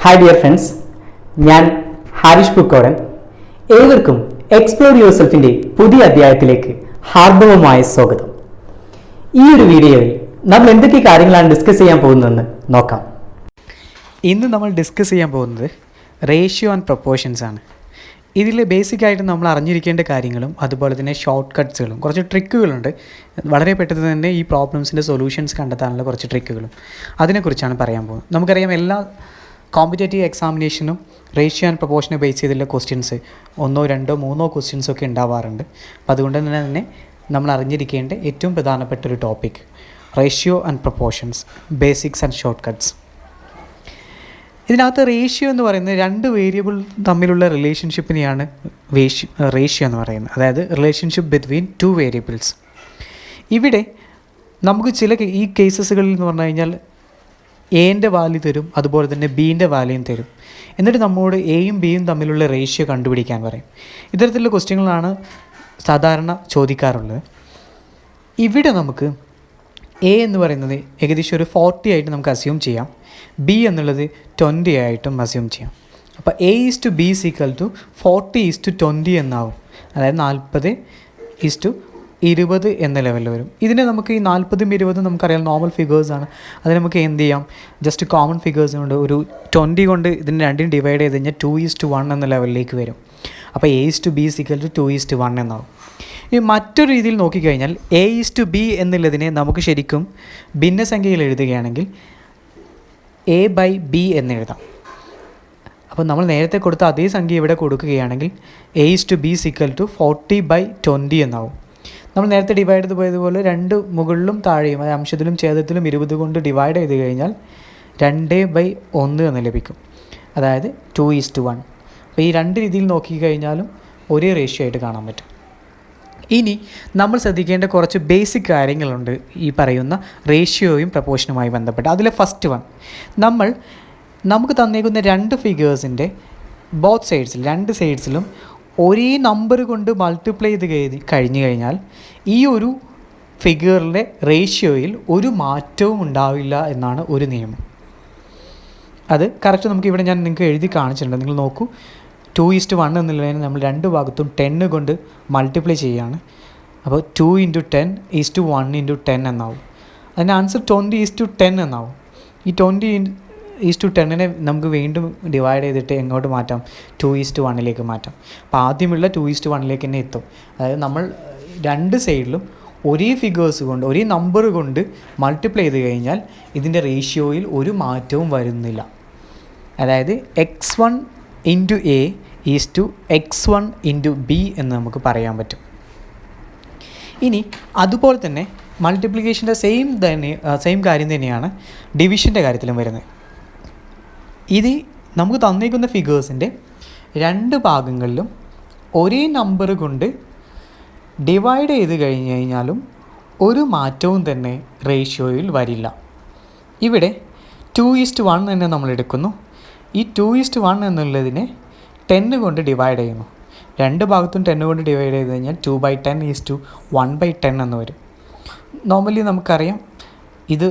Hi dear friends, ഞാൻ ഹാരിഷ് പൂക്കോടൻ. ഏവർക്കും explore your സെൽഫിൻ്റെ പുതിയ അധ്യായത്തിലേക്ക് ഹാർദവമായ സ്വാഗതം. ഈ ഒരു വീഡിയോയിൽ നമ്മൾ എന്തൊക്കെ കാര്യങ്ങളാണ് ഡിസ്കസ് ചെയ്യാൻ പോകുന്നതെന്ന് നോക്കാം. ഇന്ന് നമ്മൾ ഡിസ്കസ് ചെയ്യാൻ പോകുന്നത് റേഷ്യോ ആൻഡ് പ്രൊപ്പോർഷൻസ് ആണ്. ഇതിൽ ബേസിക്കായിട്ട് നമ്മൾ അറിഞ്ഞിരിക്കേണ്ട കാര്യങ്ങളും അതുപോലെ തന്നെ ഷോർട്ട് കട്ട്സുകളും കുറച്ച് ട്രിക്കുകളുണ്ട്. വളരെ പെട്ടെന്ന് തന്നെ ഈ പ്രോബ്ലംസിൻ്റെ സൊല്യൂഷൻസ് കണ്ടെത്താനുള്ള കുറച്ച് ട്രിക്കുകളും അതിനെക്കുറിച്ചാണ് പറയാൻ പോകുന്നത്. നമുക്കറിയാം, എല്ലാ കോമ്പറ്റേറ്റീവ് എക്സാമിനേഷനും റേഷ്യോ ആൻഡ് പ്രൊപ്പോർഷനെ ബേസ് ചെയ്തുള്ള ക്വസ്റ്റ്യൻസ് 1, 2, 3 ക്വസ്റ്റ്യൻസൊക്കെ ഉണ്ടാവാറുണ്ട്. അപ്പോൾ അതുകൊണ്ട് തന്നെ നമ്മൾ അറിഞ്ഞിരിക്കേണ്ട ഏറ്റവും പ്രധാനപ്പെട്ട ഒരു topic ratio and proportions, basics and short cuts. ഇതിനകത്ത് റേഷ്യോ എന്ന് പറയുന്നത് രണ്ട് വേരിയബിൾ തമ്മിലുള്ള റിലേഷൻഷിപ്പിനെയാണ് റേഷ്യോ എന്ന് പറയുന്നത്. അതായത് റിലേഷൻഷിപ്പ് ബിറ്റ്വീൻ 2 വേരിയബിൾസ്. ഇവിടെ നമുക്ക് ഈ കേസസുകളിൽ എന്ന് പറഞ്ഞു കഴിഞ്ഞാൽ എൻ്റെ വാല്യൂ തരും, അതുപോലെ തന്നെ ബീൻ്റെ വാല്യൂയും തരും. എന്നിട്ട് നമ്മോട് എയും ബിയും തമ്മിലുള്ള റേഷ്യോ കണ്ടുപിടിക്കാൻ പറയും. ഇത്തരത്തിലുള്ള ക്വസ്റ്റ്യങ്ങളാണ് സാധാരണ ചോദിക്കാറുള്ളത്. ഇവിടെ നമുക്ക് എ എന്ന് പറയുന്നത് ഏകദേശം ഒരു 40 ആയിട്ട് നമുക്ക് അസ്യൂം ചെയ്യാം. ബി എന്നുള്ളത് 20 ആയിട്ടും അസ്യൂം ചെയ്യാം. അപ്പോൾ A/B = 40:20 എന്നാവും. അതായത് 40:20 എന്ന ലെവലിൽ വരും. ഇതിനെ നമുക്ക് ഈ 40ഉം 20ഉം നമുക്കറിയാം നോർമൽ ഫിഗേഴ്സാണ്. അത് നമുക്ക് എന്ത് ചെയ്യാം, ജസ്റ്റ് കോമൺ ഫിഗേഴ്സ് കൊണ്ട് ഒരു 20 കൊണ്ട് ഇതിന് രണ്ടിനും ഡിവൈഡ് ചെയ്ത് കഴിഞ്ഞാൽ 2:1 എന്ന ലെവലിലേക്ക് വരും. അപ്പോൾ A/B = 2:1 എന്നാവും. ഈ മറ്റൊരു രീതിയിൽ നോക്കിക്കഴിഞ്ഞാൽ A/B എന്നുള്ളതിനെ നമുക്ക് ശരിക്കും ഭിന്നസംഖ്യയിൽ എഴുതുകയാണെങ്കിൽ A/B എന്ന് എഴുതാം. അപ്പോൾ നമ്മൾ നേരത്തെ കൊടുത്ത അതേ സംഖ്യ ഇവിടെ കൊടുക്കുകയാണെങ്കിൽ A/B = 40/20 എന്നാവും. നമ്മൾ നേരത്തെ ഡിവൈഡ് ചെയ്ത് പോയതുപോലെ രണ്ട് മുകളിലും താഴെയും, അതായത് അംശത്തിലും ഛേദത്തിലും 20 കൊണ്ട് ഡിവൈഡ് ചെയ്ത് കഴിഞ്ഞാൽ 2/1 എന്ന് ലഭിക്കും. അതായത് 2:1. അപ്പോൾ ഈ രണ്ട് രീതിയിൽ നോക്കിക്കഴിഞ്ഞാലും ഒരേ റേഷ്യോ ആയിട്ട് കാണാൻ പറ്റും. ഇനി നമ്മൾ ശ്രദ്ധിക്കേണ്ട കുറച്ച് ബേസിക് കാര്യങ്ങളുണ്ട് ഈ പറയുന്ന റേഷ്യോയും പ്രപ്പോർഷനുമായി ബന്ധപ്പെട്ട്. അതിലെ ഫസ്റ്റ് വൺ, നമുക്ക് തന്നേക്കുന്ന രണ്ട് ഫിഗേഴ്സിൻ്റെ ബോത്ത് സൈഡ്സിൽ, രണ്ട് സൈഡ്സിലും ഒരേ നമ്പർ കൊണ്ട് മൾട്ടിപ്ലൈ ചെയ്ത് കഴിഞ്ഞു കഴിഞ്ഞാൽ ഈ ഒരു ഫിഗറിൻ്റെ റേഷ്യോയിൽ ഒരു മാറ്റവും ഉണ്ടാവില്ല എന്നാണ് ഒരു നിയമം. അത് കറക്റ്റ് നമുക്കിവിടെ ഞാൻ നിങ്ങൾക്ക് എഴുതി കാണിച്ചിട്ടുണ്ട്. നിങ്ങൾ നോക്കൂ, 2:1 എന്നുള്ളതിന് നമ്മൾ രണ്ട് ഭാഗത്തും 10 കൊണ്ട് മൾട്ടിപ്ലൈ ചെയ്യുകയാണ്. അപ്പോൾ 2 × 10 = 1 × 10 എന്നാവും. അതിൻ്റെ ആൻസർ 20:10 എന്നാവും. ഈ 20:10 നമുക്ക് വീണ്ടും ഡിവൈഡ് ചെയ്തിട്ട് എങ്ങോട്ട് മാറ്റാം, 2:1 മാറ്റാം. അപ്പോൾ ആദ്യമുള്ള 2:1 തന്നെ എത്തും. അതായത് നമ്മൾ രണ്ട് സൈഡിലും ഒരേ ഫിഗേഴ്സ് കൊണ്ട്, ഒരേ നമ്പർ കൊണ്ട് മൾട്ടിപ്ലൈ ചെയ്ത് കഴിഞ്ഞാൽ ഇതിൻ്റെ റേഷ്യോയിൽ ഒരു മാറ്റവും വരുന്നില്ല. അതായത് x1 × A = x1 × B എന്ന് നമുക്ക് പറയാൻ പറ്റും. ഇനി അതുപോലെ തന്നെ മൾട്ടിപ്ലിക്കേഷൻ്റെ സെയിം കാര്യം തന്നെയാണ് ഡിവിഷൻ്റെ കാര്യത്തിലും വരുന്നത്. ഇത് നമുക്ക് തന്നേക്കുന്ന ഫിഗേഴ്സിൻ്റെ രണ്ട് ഭാഗങ്ങളിലും ഒരേ നമ്പർ കൊണ്ട് ഡിവൈഡ് ചെയ്ത് കഴിഞ്ഞ് കഴിഞ്ഞാലും ഒരു മാറ്റവും തന്നെ റേഷ്യോയിൽ വരില്ല. ഇവിടെ 2:1 തന്നെ നമ്മൾ എടുക്കുന്നു. ഈ 2:1 എന്നുള്ളതിനെ 10 കൊണ്ട് ഡിവൈഡ് ചെയ്യുന്നു. രണ്ട് ഭാഗത്തും 10 കൊണ്ട് ഡിവൈഡ് ചെയ്ത് കഴിഞ്ഞാൽ 2/10 = 1/10 എന്ന് വരും. നോർമലി നമുക്കറിയാം ഇത്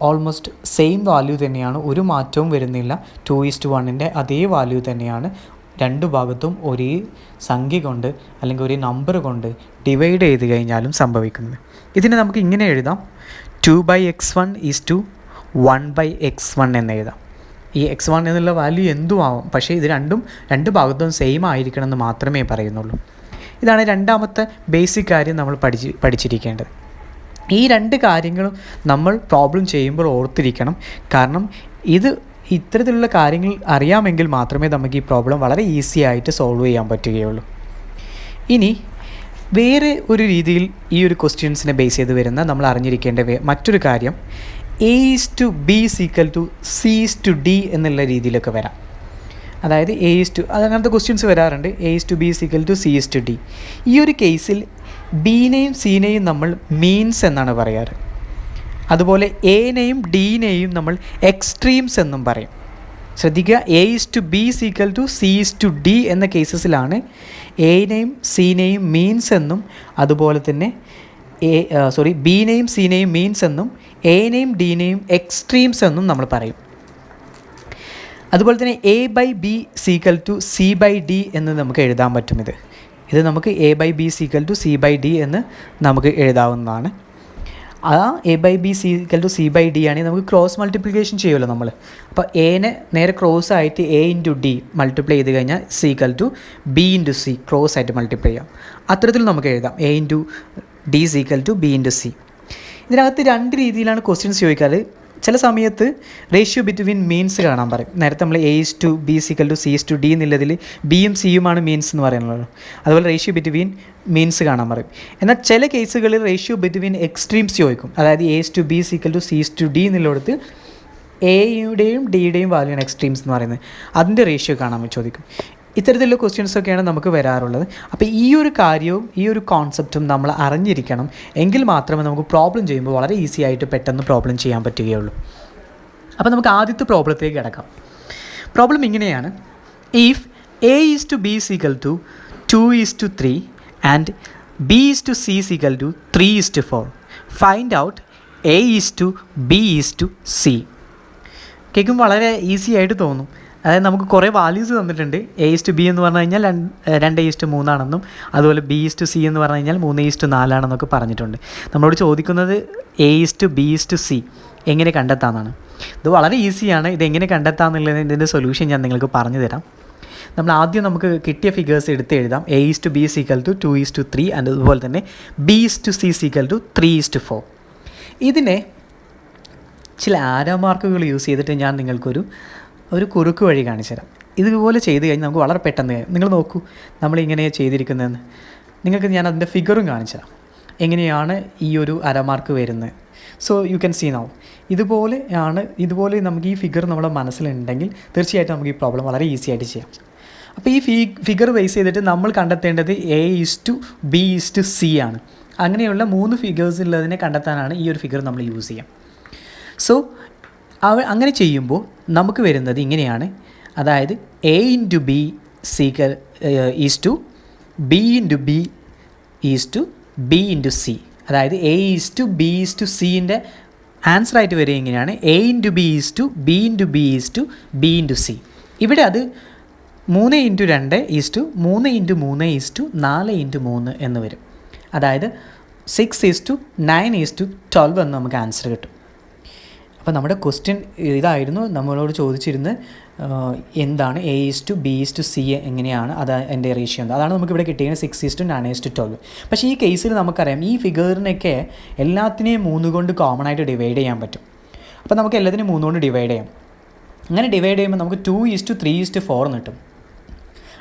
ഓൾമോസ്റ്റ് സെയിം വാല്യൂ തന്നെയാണ്, ഒരു മാറ്റവും വരുന്നില്ല. 2:1 അതേ വാല്യൂ തന്നെയാണ് രണ്ട് ഭാഗത്തും ഒരേ സംഖ്യ കൊണ്ട് അല്ലെങ്കിൽ ഒരു നമ്പർ കൊണ്ട് ഡിവൈഡ് ചെയ്ത് കഴിഞ്ഞാലും സംഭവിക്കുന്നത്. ഇതിനെ നമുക്ക് ഇങ്ങനെ എഴുതാം, 2/x1 = 1/x1 എന്ന് എഴുതാം. ഈ x1 എന്നുള്ള വാല്യൂ എന്തും ആവും, പക്ഷേ ഇത് രണ്ട് ഭാഗത്തും സെയിം ആയിരിക്കണം എന്ന് മാത്രമേ പറയുന്നുള്ളൂ. ഇതാണ് രണ്ടാമത്തെ ബേസിക് കാര്യം നമ്മൾ പഠിച്ചിരിക്കേണ്ടത്. ഈ രണ്ട് കാര്യങ്ങളും നമ്മൾ പ്രോബ്ലം ചെയ്യുമ്പോൾ ഓർത്തിരിക്കണം. കാരണം ഇത്തരത്തിലുള്ള കാര്യങ്ങൾ അറിയാമെങ്കിൽ മാത്രമേ നമുക്ക് ഈ പ്രോബ്ലം വളരെ ഈസി ആയിട്ട് സോൾവ് ചെയ്യാൻ പറ്റുകയുള്ളൂ. ഇനി വേറെ ഒരു രീതിയിൽ ഈ ഒരു ക്വസ്റ്റ്യൻസിനെ ബേസ് ചെയ്ത് വരുന്ന നമ്മൾ അറിഞ്ഞിരിക്കേണ്ട മറ്റൊരു കാര്യം A/B = C/D എന്നുള്ള രീതിയിലൊക്കെ വരാം. അതായത് അങ്ങനത്തെ ക്വസ്റ്റ്യൻസ് വരാറുണ്ട്. A/B = C/D. ഈ ഒരു കേസിൽ ബിനെയും സിനെയും നമ്മൾ മീൻസ് എന്നാണ് പറയാറ്. അതുപോലെ എനെയും ഡിനെയും നമ്മൾ എക്സ്ട്രീംസ് എന്നും പറയും. ശ്രദ്ധിക്കുക, A/B = C/D എന്ന കേസസിലാണ് എനെയും സിനെയും മീൻസ് എന്നും അതുപോലെ തന്നെ ബിനെയും സിനെയും മീൻസ് എന്നും എനെയും ഡിനെയും എക്സ്ട്രീംസ് എന്നും നമ്മൾ പറയും. അതുപോലെ തന്നെ A by B equal to C by D എന്ന് നമുക്ക് എഴുതാൻ പറ്റും. ഇത് നമുക്ക് A by B equal to C by D എന്ന് നമുക്ക് എഴുതാവുന്നതാണ്. ആ A by B equal to C by D ആണെങ്കിൽ നമുക്ക് ക്രോസ് മൾട്ടിപ്ലിക്കേഷൻ ചെയ്യുമല്ലോ നമ്മൾ. അപ്പോൾ എനെ നേരെ ക്രോസ് ആയിട്ട് എ ഇൻറ്റു ഡി മൾട്ടിപ്ലൈ ചെയ്ത് കഴിഞ്ഞാൽ equal to B into C cross ആയിട്ട് മൾട്ടിപ്ലൈ ചെയ്യാം. അത്തരത്തിൽ നമുക്ക് എഴുതാം A into D equal to B into C. ഇതിനകത്ത് രണ്ട് രീതിയിലാണ് ക്വസ്റ്റ്യൻസ് ചോദിക്കാറ്. ചില സമയത്ത് റേഷ്യോ ബിറ്റ്വീൻ മീൻസ് കാണാൻ പറയും. നേരത്തെ നമ്മൾ A is to B equal to C is to D എന്നുള്ളതിൽ ബിയും സിയുമാണ് മീൻസ് എന്ന് പറയുന്നത്. അതുപോലെ റേഷ്യോ ബിറ്റ്വീൻ മീൻസ് കാണാൻ പറയും. എന്നാൽ ചില കേസുകളിൽ റേഷ്യോ ബിറ്റ്വീൻ എക്സ്ട്രീംസ് ചോദിക്കും. അതായത് A is to B equal to C is to D എന്നുള്ളിടത്ത് എയുടെയും ഡിയുടെയും വാല്യൂയാണ് എക്സ്ട്രീംസ് എന്ന് പറയുന്നത്. അതിൻ്റെ റേഷ്യോ കാണാൻ ചോദിക്കും. ഇത്തരത്തിലുള്ള ക്വസ്റ്റ്യൻസൊക്കെയാണ് നമുക്ക് വരാറുള്ളത്. അപ്പോൾ ഈ ഒരു കാര്യവും ഈ ഒരു കോൺസെപ്റ്റും നമ്മൾ അറിഞ്ഞിരിക്കണം. എങ്കിൽ മാത്രമേ നമുക്ക് പ്രോബ്ലം ചെയ്യുമ്പോൾ വളരെ ഈസി ആയിട്ട് പെട്ടെന്ന് പ്രോബ്ലം ചെയ്യാൻ പറ്റുകയുള്ളൂ. അപ്പോൾ നമുക്ക് ആദ്യത്തെ പ്രോബ്ലത്തിലേക്ക് കിടക്കാം. പ്രോബ്ലം ഇങ്ങനെയാണ്. If A is to B equal to 2:3 and B is to C equal to 3:4, find out A is to B is to C. കേൾക്കുമ്പോൾ വളരെ ഈസി ആയിട്ട് തോന്നും. അതായത് നമുക്ക് കുറേ വാല്യൂസ് തന്നിട്ടുണ്ട്. എ ഈസ് ടു ബി എന്ന് പറഞ്ഞു കഴിഞ്ഞാൽ 2:3 ആണെന്നും അതുപോലെ ബി ഈസ് ടു സി എന്ന് പറഞ്ഞു കഴിഞ്ഞാൽ 3:4 ആണെന്നൊക്കെ പറഞ്ഞിട്ടുണ്ട്. നമ്മളോട് ചോദിക്കുന്നത് A is to B is to C എങ്ങനെ കണ്ടെത്താമെന്നാണ്. ഇത് വളരെ ഈസിയാണ്. ഇതെങ്ങനെ കണ്ടെത്താമെന്നുള്ളതിൻ്റെ സൊല്യൂഷൻ ഞാൻ നിങ്ങൾക്ക് പറഞ്ഞു തരാം. നമ്മൾ ആദ്യം നമുക്ക് കിട്ടിയ ഫിഗേഴ്സ് എടുത്ത് എഴുതാം. A is to B equal to 2:3 and അതുപോലെ തന്നെ B is to C equal to 3:4. ഇതിനെ ചില ആരോ മാർക്കുകൾ യൂസ് ചെയ്തിട്ട് ഞാൻ നിങ്ങൾക്കൊരു കുറുക്ക് വഴി കാണിച്ചു തരാം. ഇതുപോലെ ചെയ്ത് കഴിഞ്ഞാൽ നമുക്ക് വളരെ പെട്ടെന്ന് നിങ്ങൾ നോക്കൂ നമ്മളിങ്ങനെ ചെയ്തിരിക്കുന്നതെന്ന്. നിങ്ങൾക്ക് ഞാൻ അതിൻ്റെ ഫിഗറും കാണിച്ചു തരാം എങ്ങനെയാണ് ഈ ഒരു അരമാർക്ക് വരുന്നത്. So you can see now. ഇതുപോലെ നമുക്ക് ഈ ഫിഗർ നമ്മുടെ മനസ്സിലുണ്ടെങ്കിൽ തീർച്ചയായിട്ടും നമുക്ക് ഈ പ്രോബ്ലം വളരെ ഈസി ആയിട്ട് ചെയ്യാം. അപ്പോൾ ഈ ഫിഗർ ബേസ് ചെയ്തിട്ട് നമ്മൾ കണ്ടെത്തേണ്ടത് A is to B is to C ആണ്. അങ്ങനെയുള്ള 3 ഫിഗേഴ്സ് ഉള്ളതിനെ കണ്ടെത്താനാണ് ഈ ഒരു ഫിഗർ നമ്മൾ യൂസ് ചെയ്യാം. സോ അങ്ങനെ ചെയ്യുമ്പോൾ നമുക്ക് വരുന്നത് ഇങ്ങനെയാണ്. അതായത് A into B equal is to B into B is to B into C. അതായത് A is to B is to സിൻ്റെ ആൻസർ ആയിട്ട് വരിക ഇങ്ങനെയാണ്. A into B is to B into B is to B into C. ഇവിടെ അത് 3:2 is to 3:3 is to 4:3 എന്ന് വരും. അതായത് 6:9:12 എന്ന് നമുക്ക് ആൻസർ കിട്ടും. അപ്പോൾ നമ്മുടെ ക്വസ്റ്റ്യൻ ഇതായിരുന്നു. നമ്മളോട് ചോദിച്ചിരുന്നത് എന്താണ് A is to B is to C എങ്ങനെയാണ് അത് എൻ്റെ റേഷ്യോ എന്താ. അതാണ് നമുക്കിവിടെ കിട്ടിയത് 6:9:12. പക്ഷേ ഈ കേസിൽ നമുക്കറിയാം ഈ ഫിഗറിനൊക്കെ എല്ലാത്തിനെയും 3 കൊണ്ട് കോമൺ ആയിട്ട് ഡിവൈഡ് ചെയ്യാൻ പറ്റും. അപ്പോൾ നമുക്ക് എല്ലാത്തിനെയും 3 കൊണ്ട് ഡിവൈഡ് ചെയ്യാം. അങ്ങനെ ഡിവൈഡ് ചെയ്യുമ്പോൾ നമുക്ക് 2:3:4 എന്ന് കിട്ടും.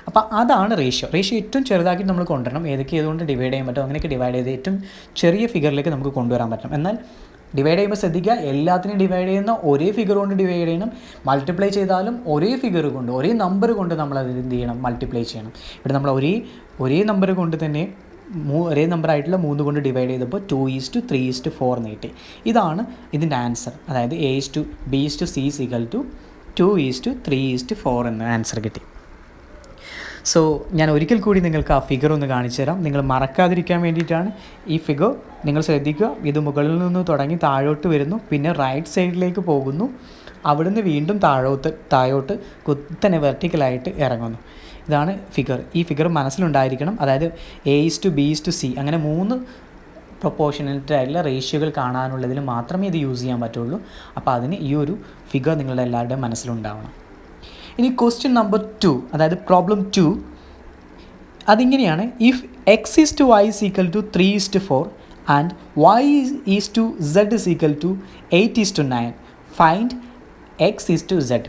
അപ്പോൾ അതാണ് റേഷ്യോ ഏറ്റവും ചെറുതാക്കി നമ്മൾ കൊണ്ടുവരണം. ഏതുകൊണ്ട് ഡിവൈഡ് ചെയ്യാൻ പറ്റും അങ്ങനെയൊക്കെ ഡിവൈഡ് ചെയ്ത് ഏറ്റവും ചെറിയ ഫിഗറിലേക്ക് നമുക്ക് കൊണ്ടുവരാൻ പറ്റും. എന്നാൽ ഡിവൈഡ് ചെയ്യുമ്പോൾ ശ്രദ്ധിക്കുക, എല്ലാത്തിനെയും ഡിവൈഡ് ചെയ്യുന്ന ഒരേ ഫിഗർ കൊണ്ട് ഡിവൈഡ് ചെയ്യണം. മൾട്ടിപ്ലൈ ചെയ്താലും ഒരേ ഫിഗർ കൊണ്ട് ഒരേ നമ്പർ കൊണ്ട് നമ്മൾ അത് എന്ത് ചെയ്യണം, മൾട്ടിപ്ലൈ ചെയ്യണം. ഇവിടെ നമ്മൾ ഒരേ നമ്പർ കൊണ്ട് തന്നെ ഒരേ നമ്പറായിട്ടുള്ള 3 കൊണ്ട് ഡിവൈഡ് ചെയ്തപ്പോൾ 2:3:4 എന്ന് കിട്ടി. ഇതാണ് ഇതിൻ്റെ ആൻസർ. അതായത് A is to B is to C equal to 2:3:4 എന്ന ആൻസർ കിട്ടി. സോ ഞാൻ ഒരിക്കൽ കൂടി നിങ്ങൾക്ക് ആ ഫിഗർ ഒന്ന് കാണിച്ചു തരാം. നിങ്ങൾ മറക്കാതിരിക്കാൻ വേണ്ടിയിട്ടാണ് ഈ ഫിഗർ. നിങ്ങൾ ശ്രദ്ധിക്കുക, ഇത് മുകളിൽ നിന്ന് തുടങ്ങി താഴോട്ട് വരുന്നു, പിന്നെ റൈറ്റ് സൈഡിലേക്ക് പോകുന്നു, അവിടുന്ന് വീണ്ടും താഴോട്ട് കുത്തനെ വെർട്ടിക്കലായിട്ട് ഇറങ്ങുന്നു. ഇതാണ് ഫിഗർ. ഈ ഫിഗർ മനസ്സിലുണ്ടായിരിക്കണം. അതായത് A is to B is to C അങ്ങനെ 3 പ്രൊപ്പോർഷണലിറ്റി ആയിട്ടുള്ള റേഷ്യോകൾ കാണാനുള്ളതിൽ മാത്രമേ ഇത് യൂസ് ചെയ്യാൻ പറ്റുള്ളൂ. അപ്പോൾ അതിന് ഈ ഒരു ഫിഗർ നിങ്ങളുടെ എല്ലാവരുടെയും മനസ്സിലുണ്ടാവണം. ഇനി ക്വസ്റ്റ്യൻ നമ്പർ 2, അതായത് പ്രോബ്ലം 2, അതിങ്ങനെയാണ്. If X is to Y is equal to 3:4 and Y is to Z is equal to 8:9, find X is to Z.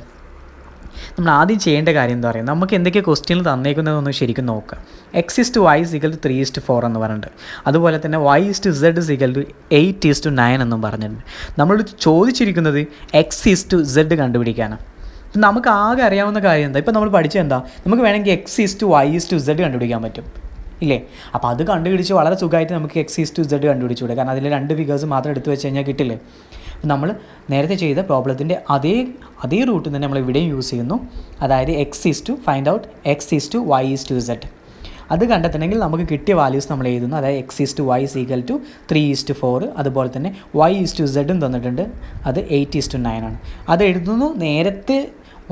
നമ്മൾ ആദ്യം ചെയ്യേണ്ട കാര്യം എന്താ പറയുക, നമുക്ക് എന്തൊക്കെ ക്വസ്റ്റ്യനിൽ തന്നേക്കുന്നതെന്ന് ശരിക്കും നോക്കുക. X is to Y is equal to 3:4 എന്ന് പറഞ്ഞിട്ട്, അതുപോലെ തന്നെ Y is to Z is equal to 8:9 എന്നും പറഞ്ഞിട്ടുണ്ട്. നമ്മളോട് ചോദിച്ചിരിക്കുന്നത് എക്സ് ഈസ് ടു സെഡ് കണ്ടുപിടിക്കാനാണ്. നമുക്ക് ആകെ അറിയാവുന്ന കാര്യം എന്താ, ഇപ്പോൾ നമ്മൾ പഠിച്ചത് എന്താ, നമുക്ക് വേണമെങ്കിൽ X is to Y is to Z കണ്ടുപിടിക്കാൻ പറ്റും ഇല്ലേ. അപ്പോൾ അത് കണ്ടുപിടിച്ച് വളരെ സുഖമായിട്ട് നമുക്ക് എക്സ് ഈസ് ടു സെഡ് കണ്ടുപിടിച്ചുകൂടെ, കാരണം അതിൽ 2 ഫിഗേഴ്സ് മാത്രം എടുത്ത് വെച്ച് കഴിഞ്ഞാൽ കിട്ടില്ലേ. നമ്മൾ നേരത്തെ ചെയ്ത പ്രോബ്ലത്തിൻ്റെ അതേ റൂട്ട് തന്നെ നമ്മൾ ഇവിടെയും യൂസ് ചെയ്യുന്നു. അതായത് X is to find out X is to Y is to Z. അത് കണ്ടെത്തണമെങ്കിൽ നമുക്ക് കിട്ടിയ വാല്യൂസ് നമ്മൾ എഴുതുന്നു. അതായത് X is to Y is equal to 3:4, അതുപോലെ തന്നെ വൈ ഈസ് ടു സെഡും തന്നിട്ടുണ്ട്, അത് 8:9 ആണ്. അത് എഴുതുന്നു. നേരത്തെ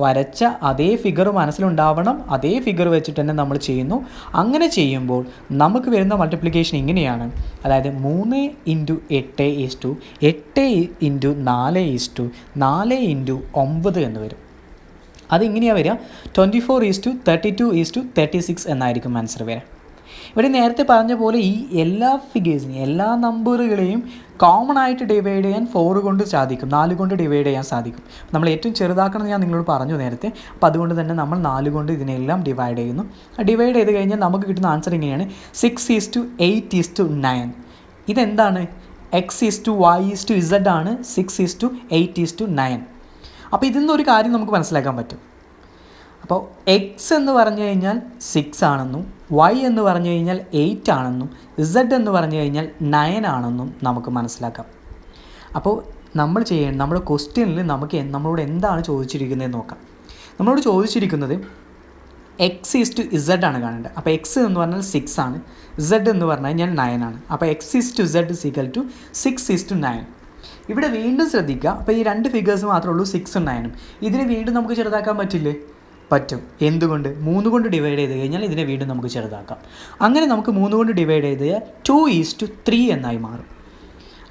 വരച്ച അതേ ഫിഗർ മനസ്സിലുണ്ടാവണം, അതേ ഫിഗർ വെച്ചിട്ട് തന്നെ നമ്മൾ ചെയ്യുന്നു. അങ്ങനെ ചെയ്യുമ്പോൾ നമുക്ക് വരുന്ന മൾട്ടിപ്ലിക്കേഷൻ ഇങ്ങനെയാണ്. അതായത് 3 × 8 = 8 × 4 = 4 × 9 എന്ന് വരും. അതിങ്ങനെയാണ് വരിക. 24:32:36 എന്നായിരിക്കും ആൻസർ വരിക. ഇവിടെ നേരത്തെ പറഞ്ഞ പോലെ ഈ എല്ലാ ഫിഗേഴ്സിനെയും, എല്ലാ നമ്പറുകളെയും കോമൺ ആയിട്ട് ഡിവൈഡ് ചെയ്യാൻ 4 കൊണ്ട് സാധിക്കും, 4 കൊണ്ട് ഡിവൈഡ് ചെയ്യാൻ സാധിക്കും. നമ്മൾ ഏറ്റവും ചെറുതാക്കണം ഞാൻ നിങ്ങളോട് പറഞ്ഞു നേരത്തെ. അപ്പോൾ അതുകൊണ്ട് തന്നെ നമ്മൾ 4 കൊണ്ട് ഇതിനെല്ലാം ഡിവൈഡ് ചെയ്യുന്നു. ഡിവൈഡ് ചെയ്ത് കഴിഞ്ഞാൽ നമുക്ക് കിട്ടുന്ന ആൻസർ ഇങ്ങനെയാണ്: 6:8:9. ഇതെന്താണ്? x:y:z ആണ്. 6:8:9. അപ്പോൾ ഇതിൽ നിന്നൊരു കാര്യം നമുക്ക് മനസ്സിലാക്കാൻ പറ്റും. അപ്പോൾ എക്സ് എന്ന് പറഞ്ഞു കഴിഞ്ഞാൽ 6 ആണെന്നും വൈ എന്ന് പറഞ്ഞു കഴിഞ്ഞാൽ 8 ആണെന്നും ഇസഡ് എന്ന് പറഞ്ഞു കഴിഞ്ഞാൽ 9 ആണെന്നും നമുക്ക് മനസ്സിലാക്കാം. അപ്പോൾ നമ്മൾ ചെയ്യേണ്ടത്, നമ്മുടെ ക്വസ്റ്റ്യനിൽ നമ്മളോട് എന്താണ് ചോദിച്ചിരിക്കുന്നതെന്ന് നോക്കാം. നമ്മളോട് ചോദിച്ചിരിക്കുന്നത് x:z ആണ് കാണേണ്ടത്. അപ്പോൾ എക്സ് എന്ന് പറഞ്ഞാൽ 6 ആണ്, ഇസഡ് എന്ന് പറഞ്ഞു കഴിഞ്ഞാൽ 9 ആണ്. അപ്പോൾ x:z = 6:9. ഇവിടെ വീണ്ടും ശ്രദ്ധിക്കുക. അപ്പോൾ ഈ 2 ഫിഗേഴ്സ് മാത്രമേ ഉള്ളൂ, 6ഉം 9ഉം. ഇതിനെ വീണ്ടും നമുക്ക് ചെറുതാക്കാൻ പറ്റില്ലേ? പറ്റും. എന്തുകൊണ്ട്? 3 കൊണ്ട് ഡിവൈഡ് ചെയ്ത് കഴിഞ്ഞാൽ ഇതിനെ വീണ്ടും നമുക്ക് ചെറുതാക്കാം. അങ്ങനെ നമുക്ക് 3 കൊണ്ട് ഡിവൈഡ് ചെയ്ത് 2:3 എന്നായി മാറും.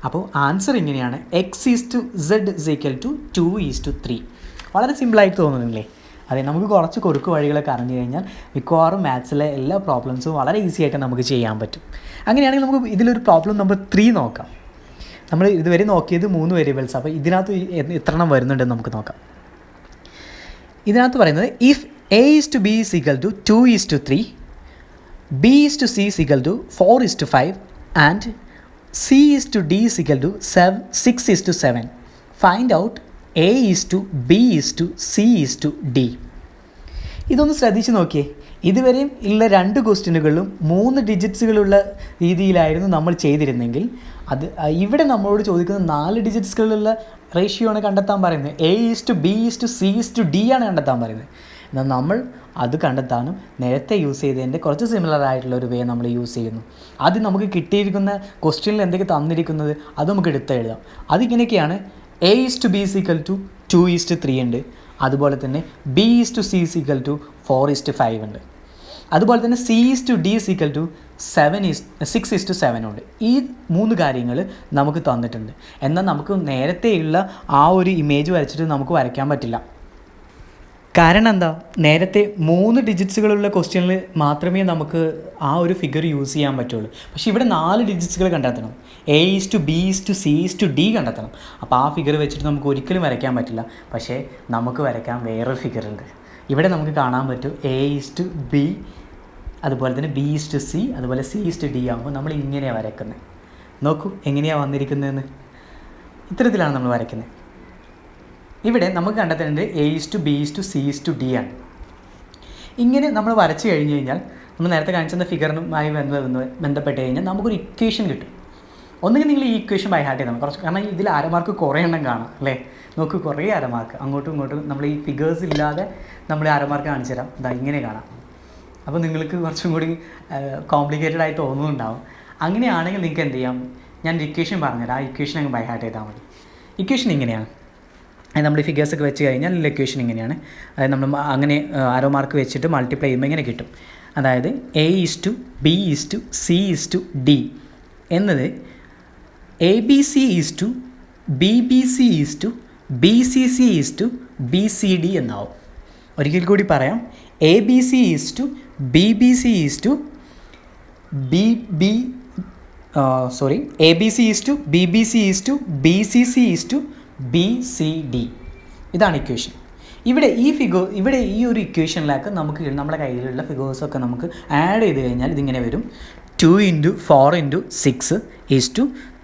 അപ്പോൾ ആൻസർ ഇങ്ങനെയാണ്: x:z = 2:3. വളരെ സിമ്പിളായിട്ട് തോന്നുന്നില്ലേ? അതെ, നമുക്ക് കുറച്ച് കുറുക്ക് വഴികളൊക്കെ അറിഞ്ഞു കഴിഞ്ഞാൽ മിക്കവാറും മാത്സിലെ എല്ലാ പ്രോബ്ലംസും വളരെ ഈസി ആയിട്ട് നമുക്ക് ചെയ്യാൻ പറ്റും. അങ്ങനെയാണെങ്കിൽ നമുക്ക് ഇതിലൊരു പ്രോബ്ലം നമ്പർ 3 നോക്കാം. നമ്മൾ ഇതുവരെ നോക്കിയത് 3 വേരിയബിൾസ്. അപ്പോൾ ഇതിനകത്ത് എത്ര എണ്ണം വരുന്നുണ്ടെന്ന് നമുക്ക് നോക്കാം. ഇതിനകത്ത് പറയുന്നത് if a:b = 2:3, b:c = 4:5 and c:d = 6:7. Find out a:b:c:d. ഇതൊന്ന് ശ്രദ്ധിച്ച് നോക്കിയേ. ഇതുവരെയും ഉള്ള 2 ക്വസ്റ്റ്യനുകളിലും 3 ഡിജിറ്റ്സുകളുള്ള രീതിയിലായിരുന്നു നമ്മൾ ചെയ്തിരുന്നെങ്കിൽ, ഇവിടെ നമ്മളോട് ചോദിക്കുന്നത് 4 ഡിജിറ്റ്സുകളുള്ള റേഷ്യോ ആണ് കണ്ടെത്താൻ പറയുന്നത്. a:b:c:d ആണ് കണ്ടെത്താൻ പറയുന്നത്. എന്നാൽ നമ്മൾ അത് കണ്ടെത്താനും നേരത്തെ യൂസ് ചെയ്തതിൻ്റെ കുറച്ച് സിമിലർ ആയിട്ടുള്ള ഒരു വേ നമ്മൾ യൂസ് ചെയ്യുന്നു. ആദ്യം നമുക്ക് കിട്ടിയിരിക്കുന്ന ക്വസ്റ്റ്യനിൽ എന്തൊക്കെ തന്നിരിക്കുന്നത് അത് നമുക്ക് എടുത്ത് എഴുതാം. അതിങ്ങനെയൊക്കെയാണ്: a:b = 2:3 ഉണ്ട്. അതുപോലെ തന്നെ b:c = 4:5 ഉണ്ട്. അതുപോലെ തന്നെ c:d = 6:7 ഉണ്ട്. ഈ 3 കാര്യങ്ങൾ നമുക്ക് തന്നിട്ടുണ്ട്. എന്നാൽ നമുക്ക് നേരത്തെയുള്ള ആ ഒരു ഇമേജ് വരച്ചിട്ട് നമുക്ക് വരയ്ക്കാൻ പറ്റില്ല. കാരണം എന്താ? നേരത്തെ 3 ഡിജിറ്റ്സുകളുള്ള ക്വസ്റ്റ്യനിൽ മാത്രമേ നമുക്ക് ആ ഒരു ഫിഗർ യൂസ് ചെയ്യാൻ പറ്റുള്ളൂ. പക്ഷേ ഇവിടെ 4 ഡിജിറ്റ്സുകൾ കണ്ടെത്തണം. a:b:c:d കണ്ടെത്തണം. അപ്പോൾ ആ ഫിഗർ വെച്ചിട്ട് നമുക്ക് ഒരിക്കലും വരയ്ക്കാൻ പറ്റില്ല. പക്ഷേ നമുക്ക് വരയ്ക്കാൻ വേറൊരു ഫിഗറുണ്ട്. ഇവിടെ നമുക്ക് കാണാൻ പറ്റും a:b, അതുപോലെ തന്നെ b:c, അതുപോലെ c:d ആകുമ്പോൾ നമ്മൾ ഇങ്ങനെയാണ് വരയ്ക്കുന്നത്. നോക്കൂ എങ്ങനെയാണ് വന്നിരിക്കുന്നതെന്ന്. ഇത്തരത്തിലാണ് നമ്മൾ വരയ്ക്കുന്നത്. ഇവിടെ നമുക്ക് കണ്ടെത്തേണ്ടത് a:b:c:d ആണ്. ഇങ്ങനെ നമ്മൾ വരച്ച് കഴിഞ്ഞ് കഴിഞ്ഞാൽ നമ്മൾ നേരത്തെ കാണിച്ചിരുന്ന ഫിഗറിനുമായി ബന്ധപ്പെട്ട് കഴിഞ്ഞാൽ നമുക്കൊരു ഇക്വേഷൻ കിട്ടും. ഒന്നുകിൽ നിങ്ങൾ ഈ ഇക്വേഷൻ ബൈ ഹാർട്ട് ചെയ്യണം. കുറച്ച്, കാരണം ഇതിൽ അരമാർക്ക് കുറേ എണ്ണം കാണാം അല്ലേ? നോക്ക്, കുറേ അരമാർക്ക് അങ്ങോട്ടും ഇങ്ങോട്ടും നമ്മൾ ഈ ഫിഗേഴ്സ് ഇല്ലാതെ നമ്മൾ അരമാർക്ക് കാണിച്ചു തരാം. ഇതാ ഇങ്ങനെ കാണാം. അപ്പോൾ നിങ്ങൾക്ക് കുറച്ചും കൂടി കോംപ്ലിക്കേറ്റഡ് ആയി തോന്നുന്നുണ്ടാവും. അങ്ങനെയാണെങ്കിൽ നിങ്ങൾക്ക് എന്ത് ചെയ്യാം? ഞാനൊരു ഇക്വേഷൻ പറഞ്ഞുതരാം. ആ ഇക്വേഷൻ അങ്ങ് ബൈ ഹാർട്ട് ചെയ്താൽ മതി. ഇക്വേഷൻ ഇങ്ങനെയാണ്. നമ്മൾ ഈ ഫിഗേഴ്സൊക്കെ വെച്ച് കഴിഞ്ഞാൽ ഇക്വേഷൻ ഇങ്ങനെയാണ്. അതായത് നമ്മൾ അങ്ങനെ ആരോ മാർക്ക് വെച്ചിട്ട് മൾട്ടിപ്ലൈ ചെയ്യുമ്പോൾ ഇങ്ങനെ കിട്ടും. അതായത് a:b:c:d എന്നത് abc:/bbc:/bcc:/bcd എന്നാവും. ഒരിക്കൽ കൂടി പറയാം: abc:/bcc:/bcd. ഇതാണ് ഇക്വേഷൻ. ഇവിടെ ഈ ഒരു ഇക്വേഷനിലേക്ക് നമുക്ക് നമ്മുടെ കയ്യിലുള്ള ഫിഗേഴ്സൊക്കെ നമുക്ക് ആഡ് ചെയ്ത് കഴിഞ്ഞാൽ ഇതിങ്ങനെ വരും: 2 × 4 × 6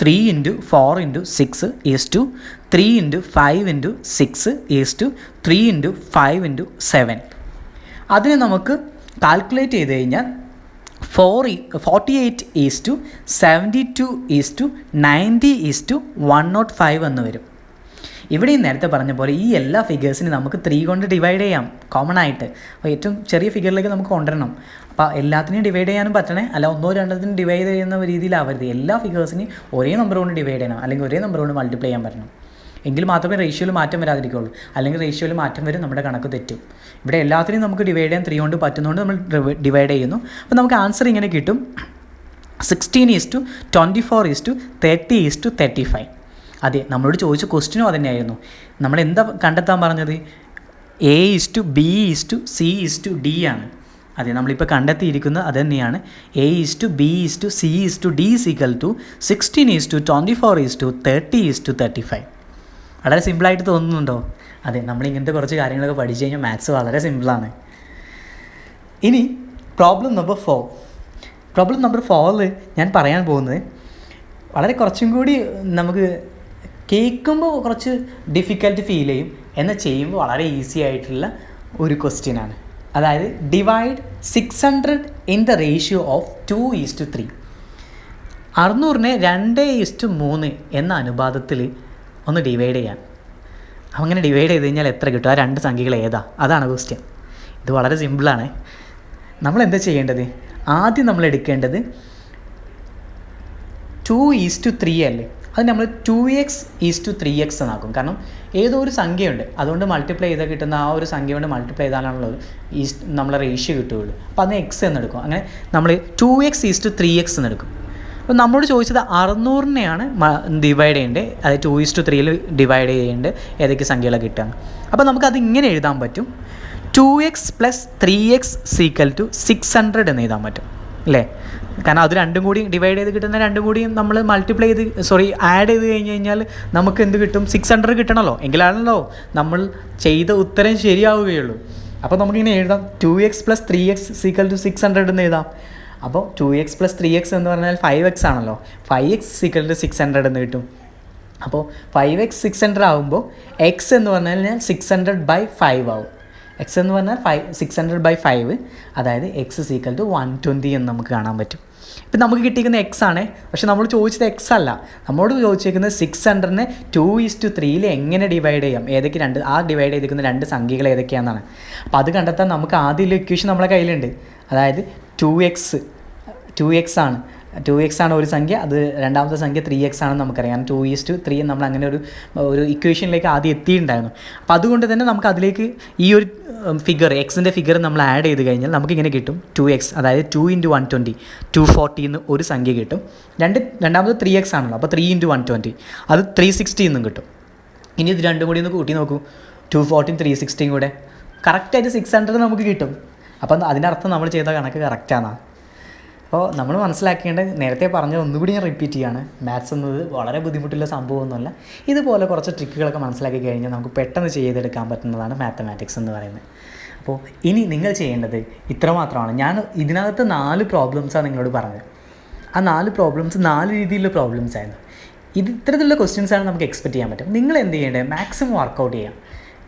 3 × 4 × 6 3 × 5 × 6 3 × 5 × 7. അതിനെ നമുക്ക് കാൽക്കുലേറ്റ് ചെയ്ത് കഴിഞ്ഞാൽ 48:72:90:105 എന്ന് വരും. ഇവിടെ നേരത്തെ പറഞ്ഞ പോലെ ഈ എല്ലാ ഫിഗേഴ്സിനും നമുക്ക് 3 കൊണ്ട് ഡിവൈഡ് ചെയ്യാം കോമൺ ആയിട്ട്. അപ്പോൾ ഏറ്റവും ചെറിയ ഫിഗറിലേക്ക് നമുക്ക് കൊണ്ടുവരണം. അപ്പോൾ എല്ലാത്തിനെയും ഡിവൈഡ് ചെയ്യാനും പറ്റണേ, അല്ല 1-2 ഡിവൈഡ് ചെയ്യുന്ന രീതിയിലാവരുത്. എല്ലാ ഫിഗേഴ്സിനെയും ഒരേ നമ്പർ കൊണ്ട് ഡിവൈഡ് ചെയ്യണം, അല്ലെങ്കിൽ ഒരേ നമ്പർ കൊണ്ട് മൾട്ടിപ്ലൈ ചെയ്യാൻ പറ്റണം. എങ്കിൽ മാത്രമേ റേഷ്യോയിൽ മാറ്റം വരാതിരിക്കുകയുള്ളൂ. അല്ലെങ്കിൽ റേഷ്യോയിൽ മാറ്റം വരും, നമ്മുടെ കണക്ക് തെറ്റും. ഇവിടെ എല്ലാത്തിനെയും നമുക്ക് ഡിവൈഡ് ചെയ്യാൻ 3 കൊണ്ട് പറ്റുന്നതുകൊണ്ട് നമ്മൾ ഡിവൈഡ് ചെയ്യുന്നു. അപ്പോൾ നമുക്ക് ആൻസർ ഇങ്ങനെ കിട്ടും: 16:24:30:35. അതെ, നമ്മളോട് ചോദിച്ച ക്വസ്റ്റ്യനും അത് തന്നെയായിരുന്നു. നമ്മൾ എന്താ കണ്ടെത്താൻ പറഞ്ഞത്? A:B:C:D ആണ്. അതെ, നമ്മളിപ്പോൾ കണ്ടെത്തിയിരിക്കുന്നത് അത് തന്നെയാണ്. A:B:C:D = 16:24:30:35. വളരെ സിമ്പിളായിട്ട് തോന്നുന്നുണ്ടോ? അതെ, നമ്മളിങ്ങനത്തെ കുറച്ച് കാര്യങ്ങളൊക്കെ പഠിച്ചു കഴിഞ്ഞാൽ മാത്സ് വളരെ സിമ്പിളാണ്. ഇനി പ്രോബ്ലം നമ്പർ 4 ഞാൻ പറയാൻ പോകുന്നത് വളരെ കുറച്ചും കൂടി നമുക്ക് കേൾക്കുമ്പോൾ കുറച്ച് ഡിഫിക്കൽട്ട് ഫീൽ ചെയ്യും, എന്നാൽ ചെയ്യുമ്പോൾ വളരെ ഈസി ആയിട്ടുള്ള ഒരു ക്വസ്റ്റ്യനാണ്. അതായത് divide 600 in the ratio of 2:3. 600-നെ 2:3 എന്ന അനുപാതത്തിൽ ഒന്ന് ഡിവൈഡ് ചെയ്യാം. അങ്ങനെ ഡിവൈഡ് ചെയ്ത് കഴിഞ്ഞാൽ എത്ര കിട്ടും? ആ രണ്ട് സംഖ്യകൾ ഏതാ? അതാണ് ക്വസ്റ്റ്യൻ. ഇത് വളരെ സിമ്പിളാണ്. നമ്മൾ എന്താ ചെയ്യേണ്ടത്? ആദ്യം നമ്മൾ എടുക്കേണ്ടത് 2:3 അല്ലേ, അത് നമ്മൾ 2x:3x എന്നാക്കും. കാരണം ഏതോ ഒരു സംഖ്യയുണ്ട്, അതുകൊണ്ട് മൾട്ടിപ്ലൈ ചെയ്താൽ കിട്ടുന്ന ആ ഒരു സംഖ്യ കൊണ്ട് മൾട്ടിപ്ലൈ ചെയ്താലാണല്ലോ നമ്മളെ റേഷ്യോ കിട്ടുകയുള്ളൂ. അപ്പോൾ അത് എക്സ് എന്നെടുക്കും. അങ്ങനെ നമ്മൾ 2x:3x എന്നെടുക്കും. അപ്പോൾ നമ്മളോട് ചോദിച്ചത് 600-നെയാണ് ഡിവൈഡ് ചെയ്യേണ്ടത്. അത് 2:3 ഡിവൈഡ് ചെയ്യേണ്ടത് ഏതൊക്കെ സംഖ്യകളെ കിട്ടുക. അപ്പോൾ നമുക്കത് ഇങ്ങനെ എഴുതാൻ പറ്റും: 2x + 3x = 600 എന്ന് എഴുതാൻ പറ്റും അല്ലേ? കാരണം അത് രണ്ടും കൂടി ഡിവൈഡ് ചെയ്ത് കിട്ടുന്ന രണ്ടും കൂടി നമ്മൾ മൾട്ടിപ്ലൈ ചെയ്ത് ആഡ് ചെയ്ത് കഴിഞ്ഞാൽ നമുക്ക് എന്ത് കിട്ടും? 600 കിട്ടണമല്ലോ, എങ്കിലാണല്ലോ നമ്മൾ ചെയ്ത ഉത്തരം ശരിയാവുകയുള്ളൂ. അപ്പോൾ നമുക്കിങ്ങനെ എഴുതാം: 2x + 3x = 600 എന്ന് എഴുതാം. അപ്പോൾ 2x + 3x എന്ന് പറഞ്ഞാൽ 5x ആണല്ലോ, 5x = 600 എന്ന് കിട്ടും. അപ്പോൾ 5x 600 ആകുമ്പോൾ x എന്ന് പറഞ്ഞാൽ 600/5 ആവും. എക്സ് എന്ന് പറഞ്ഞാൽ 600/5, അതായത് x = 120 എന്ന് നമുക്ക് കാണാൻ പറ്റും. ഇപ്പം നമുക്ക് കിട്ടിയിരിക്കുന്ന എക്സ് ആണ്, പക്ഷെ നമ്മൾ ചോദിച്ചത് എക്സ് അല്ല. നമ്മളോട് ചോദിച്ചിരിക്കുന്നത് 600-നെ 2:3 എങ്ങനെ ഡിവൈഡ് ചെയ്യാം, ഏതൊക്കെ ആ ഡിവൈഡ് ചെയ്തിരിക്കുന്ന രണ്ട് സംഖ്യകൾ ഏതൊക്കെയാണെന്നാണ്. അപ്പോൾ അത് കണ്ടെത്താൻ നമുക്ക് ആദ്യമുള്ള ഇക്വേഷൻ നമ്മളെ കയ്യിലുണ്ട്. അതായത് 2x ആണ്. 2x ആണ് ഒരു സംഖ്യ, അത് രണ്ടാമത്തെ സംഖ്യ 3x ആണെന്ന് നമുക്കറിയാം. 2:3 നമ്മൾ അങ്ങനെ ഒരു ഇക്വേഷനിലേക്ക് ആദ്യം എത്തിയിട്ടുണ്ടായിരുന്നു. അപ്പോൾ അതുകൊണ്ട് തന്നെ നമുക്ക് അതിലേക്ക് ഈ ഒരു ഫിഗർ, എക്സിൻ്റെ ഫിഗർ നമ്മൾ ആഡ് ചെയ്ത് കഴിഞ്ഞാൽ നമുക്കിങ്ങനെ കിട്ടും: 2x, അതായത് 2 × 120 240 എന്ന് ഒരു സംഖ്യ കിട്ടും. രണ്ടാമത് 3x ആണല്ലോ, അപ്പോൾ 3 × 120 അത് 360 എന്നും കിട്ടും. ഇനി ഇത് രണ്ടും കൂടി ഒന്ന് കൂട്ടി നോക്കൂ, 240 360 കൂടെ കറക്റ്റായിട്ട് 600 നമുക്ക് കിട്ടും. അപ്പം അതിനർത്ഥം നമ്മൾ ചെയ്ത കണക്ക് കറക്റ്റാണ്. അപ്പോൾ നമ്മൾ മനസ്സിലാക്കേണ്ടത്, നേരത്തെ പറഞ്ഞത് ഒന്നുകൂടി ഞാൻ റിപ്പീറ്റ് ചെയ്യാണ്, മാത്സ് എന്നത് വളരെ ബുദ്ധിമുട്ടുള്ള സംഭവമൊന്നുമല്ല. ഇതുപോലെ കുറച്ച് ട്രിക്കുകളൊക്കെ മനസ്സിലാക്കി കഴിഞ്ഞാൽ നമുക്ക് പെട്ടെന്ന് ചെയ്തെടുക്കാൻ പറ്റുന്നതാണ് മാത്തമാറ്റിക്സ് എന്ന് പറയുന്നത്. അപ്പോൾ ഇനി നിങ്ങൾ ചെയ്യേണ്ടത് ഇത്രമാത്രമാണ്. ഞാൻ ഇതിനകത്ത് 4 പ്രോബ്ലംസാണ് നിങ്ങളോട് പറഞ്ഞത്. ആ 4 പ്രോബ്ലംസ് 4 രീതിയിലുള്ള പ്രോബ്ലംസ് ആയിരുന്നു. ഇത്തരത്തിലുള്ള ക്വസ്റ്റ്യൻസാണ് നമുക്ക് എക്സ്പെക്റ്റ് ചെയ്യാൻ പറ്റും. നിങ്ങൾ എന്ത് ചെയ്യേണ്ടത്? മാക്സിമം വർക്കൗട്ട് ചെയ്യാം.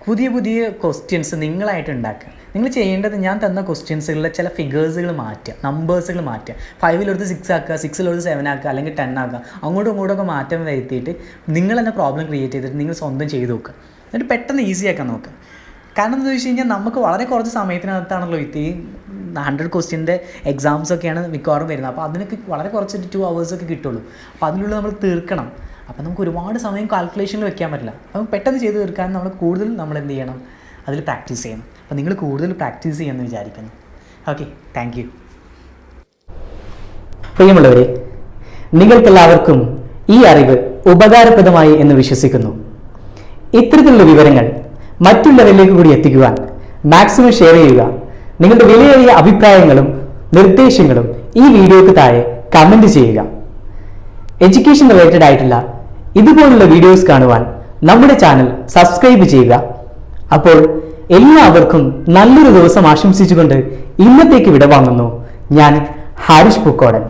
പുതിയ ക്വസ്റ്റ്യൻസ് നിങ്ങളായിട്ട് ഉണ്ടാക്കുക. നിങ്ങൾ ചെയ്യേണ്ടത്, ഞാൻ തന്ന ക്വസ്റ്റ്യൻസുകളിലെ ചില ഫിഗേഴ്സുകൾ മാറ്റുക, നമ്പേഴ്സുകൾ മാറ്റുക. 5-ൽ 6 ആക്കുക, 6-ൽ 7 ആക്കുക, അല്ലെങ്കിൽ 10 ആക്കുക. അങ്ങോട്ടും ഇങ്ങോട്ടൊക്കെ മാറ്റം വരുത്തിയിട്ട് നിങ്ങൾ തന്നെ പ്രോബ്ലം ക്രിയേറ്റ് ചെയ്തിട്ട് നിങ്ങൾ സ്വന്തം ചെയ്ത് നോക്കുക. എന്നിട്ട് പെട്ടെന്ന് ഈസി ആക്കാൻ നോക്കുക. കാരണം എന്താണെന്ന് വെച്ച് കഴിഞ്ഞാൽ നമുക്ക് വളരെ കുറച്ച് സമയത്തിനകത്താണല്ലോ ഈ 100 ക്വസ്റ്റ്യൻ്റെ എക്സാംസൊക്കെയാണ് മിക്കവാറും വരുന്നത്. അപ്പോൾ അതിനൊക്കെ വളരെ കുറച്ച് 2 hours കിട്ടുള്ളൂ. അപ്പോൾ അതിനുള്ളിൽ നമ്മൾ തീർക്കണം. അപ്പോൾ നമുക്ക് ഒരുപാട് സമയം കാൽക്കുലേഷനിൽ വെക്കാൻ പറ്റില്ല. അപ്പം പെട്ടെന്ന് ചെയ്ത് തീർക്കാൻ നമ്മൾ എന്ത് ചെയ്യണം? അതിൽ പ്രാക്ടീസ് ചെയ്യണം. അപ്പോൾ നിങ്ങൾ കൂടുതൽ പ്രാക്ടീസ് ചെയ്യുമെന്ന് വിചാരിക്കുന്നു. Okay, thank you. പ്രിയമുള്ളവരെ, നിങ്ങൾക്കെല്ലാവർക്കും ഈ അറിവ് ഉപകാരപ്രദമായി എന്ന് വിശ്വസിക്കുന്നു. ഇത്തരത്തിലുള്ള വിവരങ്ങൾ മറ്റുള്ളവരിലേക്ക് കൂടി എത്തിക്കുവാൻ മാക്സിമം ഷെയർ ചെയ്യുക. നിങ്ങളുടെ വിലയേറിയ അഭിപ്രായങ്ങളും നിർദ്ദേശങ്ങളും ഈ വീഡിയോക്ക് താഴെ കമൻറ്റ് ചെയ്യുക. എഡ്യൂക്കേഷൻ റിലേറ്റഡ് ആയിട്ടുള്ള ഇതുപോലുള്ള വീഡിയോസ് കാണുവാൻ നമ്മുടെ ചാനൽ സബ്സ്ക്രൈബ് ചെയ്യുക. അപ്പോൾ എല്ലാവർക്കും നല്ലൊരു ദിവസം ആശംസിച്ചുകൊണ്ട് ഇന്നത്തേക്ക് വിടവാങ്ങുന്നു. ഞാൻ ഹാരിഷ് പൂക്കോടൻ.